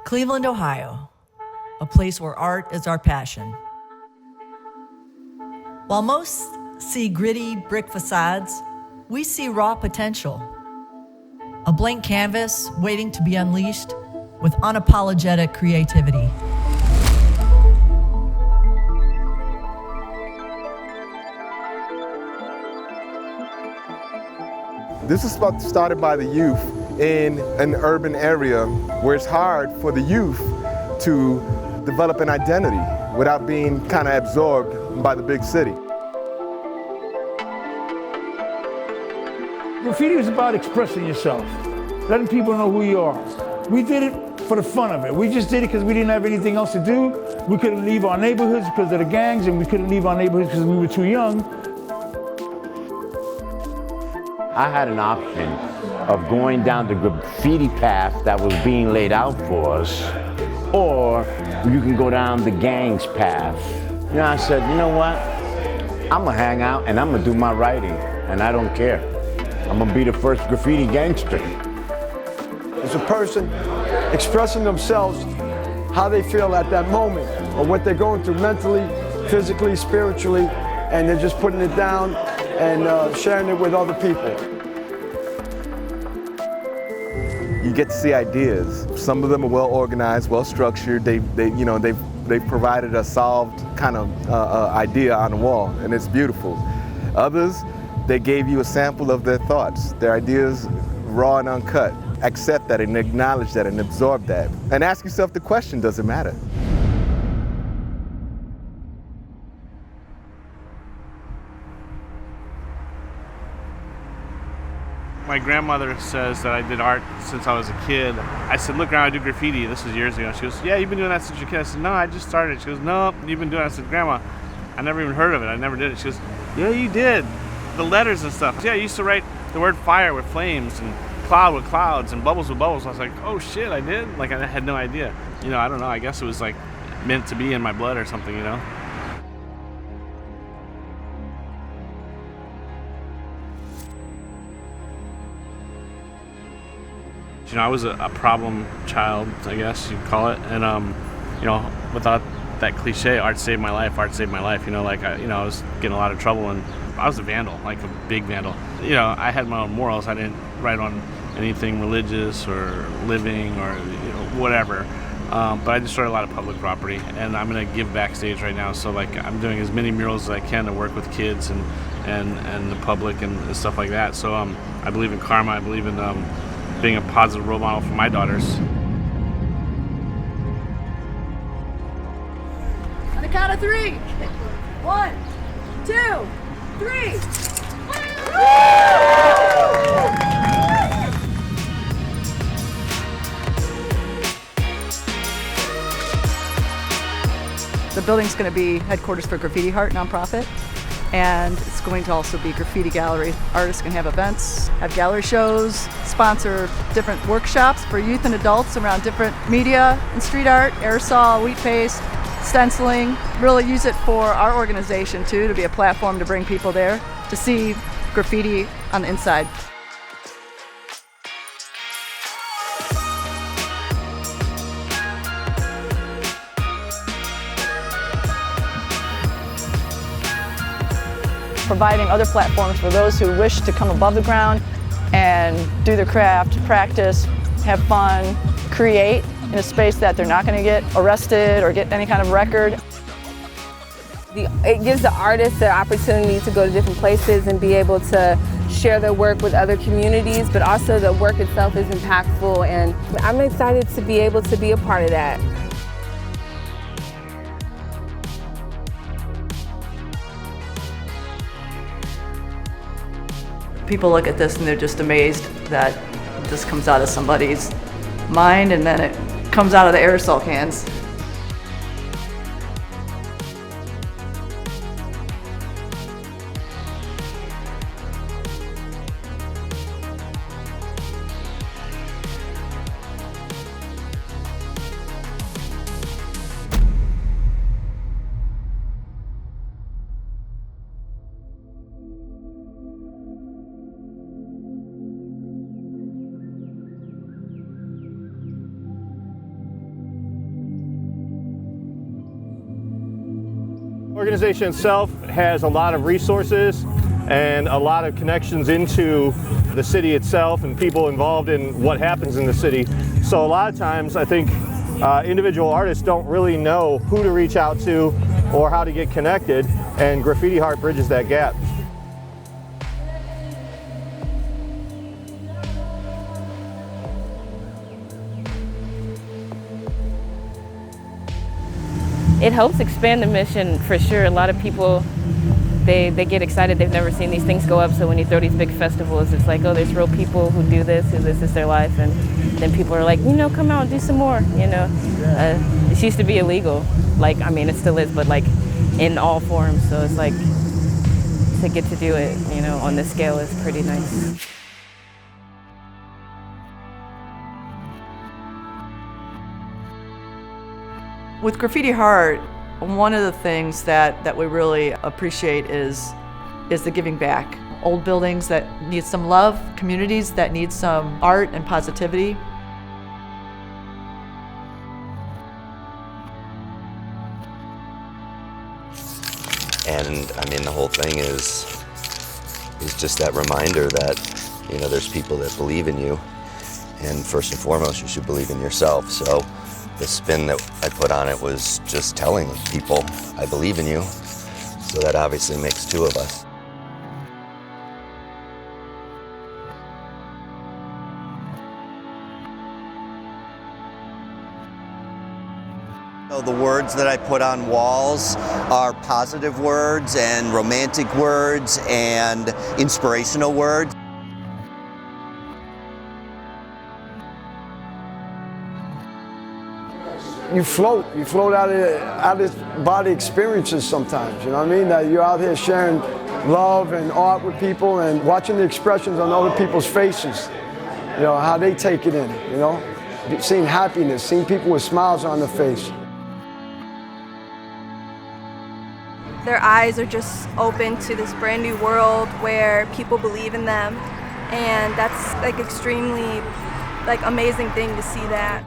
Cleveland, Ohio, a place where art is our passion. While most see gritty brick facades, we see raw potential. A blank canvas waiting to be unleashed with unapologetic creativity. This is started by the youth in an urban area where it's hard for the youth to develop an identity without being kind of absorbed by the big city. Graffiti is about expressing yourself, letting people know who you are. We did it for the fun of it. We just did it because we didn't have anything else to do. We couldn't leave our neighborhoods because of the gangs, and we couldn't leave our neighborhoods because we were too young. I had an option of going down the graffiti path that was being laid out for us, or you can go down the gangs path. You know, I said, you know what? I'm gonna hang out and I'm gonna do my writing, and I don't care. I'm gonna be the first graffiti gangster. It's a person expressing themselves, how they feel at that moment, or what they're going through mentally, physically, spiritually, and they're just putting it down and sharing it with other people. You get to see ideas. Some of them are well organized, well structured. They've provided a solved kind of idea on the wall, and it's beautiful. Others, they gave you a sample of their thoughts, their ideas, raw and uncut. Accept that and acknowledge that and absorb that. And ask yourself the question, does it matter? My grandmother says that I did art since I was a kid. I said, look, Grandma, I do graffiti. This was years ago. She goes, yeah, you've been doing that since you're a kid. I said, no, I just started. She goes, no, you've been doing that. I said, Grandma, I never even heard of it. I never did it. She goes, yeah, you did. The letters and stuff. Yeah, I used to write the word fire with flames and cloud with clouds and bubbles with bubbles. I was like, oh shit, I did? Like, I had no idea. You know, I don't know. I guess it was like meant to be in my blood or something, you know? You know, I was a problem child, I guess you'd call it, and you know, without that cliche, art saved my life. Art saved my life. You know, like I was getting a lot of trouble, and I was a vandal, like a big vandal. You know, I had my own morals. I didn't write on anything religious or living or whatever. But I destroyed a lot of public property, and I'm gonna give backstage right now. So like, I'm doing as many murals as I can to work with kids and the public and stuff like that. So I believe in karma. I believe in being a positive role model for my daughters. On the count of 3. 1, 2, 3. The building's going to be headquarters for Graffiti HeArt nonprofit, and it's going to also be graffiti gallery. Artists can have events, have gallery shows, sponsor different workshops for youth and adults around different media and street art, aerosol, wheat paste, stenciling. Really use it for our organization too, to be a platform to bring people there to see graffiti on the inside. Providing other platforms for those who wish to come above the ground and do their craft, practice, have fun, create in a space that they're not going to get arrested or get any kind of record. It gives the artists the opportunity to go to different places and be able to share their work with other communities, but also the work itself is impactful, and I'm excited to be able to be a part of that. People look at this and they're just amazed that this comes out of somebody's mind and then it comes out of the aerosol cans. organization itself has a lot of resources and a lot of connections into the city itself and people involved in what happens in the city. So a lot of times I think individual artists don't really know who to reach out to or how to get connected, and Graffiti HeArt bridges that gap. It helps expand the mission for sure. A lot of people, they get excited. They've never seen these things go up. So when you throw these big festivals, it's like, oh, there's real people who do this, who this is their life. And then people are like, you know, come out and do some more, you know. It used to be illegal. Like, I mean, it still is, but like in all forms. So it's like, to get to do it, you know, on this scale is pretty nice. With Graffiti HeArt, one of the things that we really appreciate is the giving back. Old buildings that need some love, communities that need some art and positivity. And I mean, the whole thing is just that reminder that, you know, there's people that believe in you, and first and foremost, you should believe in yourself. So the spin that I put on it was just telling people, I believe in you. So that obviously makes two of us. So the words that I put on walls are positive words and romantic words and inspirational words. You float out of this body experiences sometimes, you know what I mean? That you're out here sharing love and art with people and watching the expressions on other people's faces, you know, how they take it in, you know? Seeing happiness, seeing people with smiles on their face. Their eyes are just open to this brand new world where people believe in them, and that's like extremely amazing thing to see that.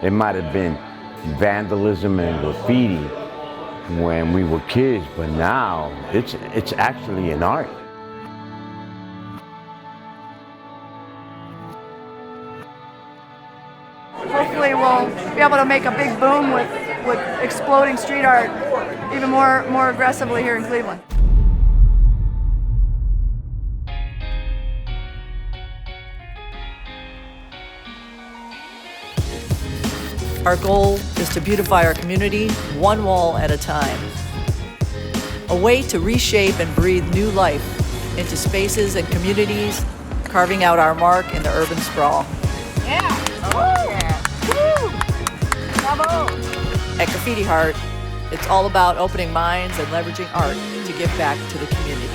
It might have been vandalism and graffiti when we were kids, but now it's actually an art. Hopefully we'll be able to make a big boom with exploding street art even more aggressively here in Cleveland. Our goal is to beautify our community one wall at a time. A way to reshape and breathe new life into spaces and communities, carving out our mark in the urban sprawl. Yeah! Oh, yeah! Woo! Bravo! At Graffiti HeArt, it's all about opening minds and leveraging art to give back to the community.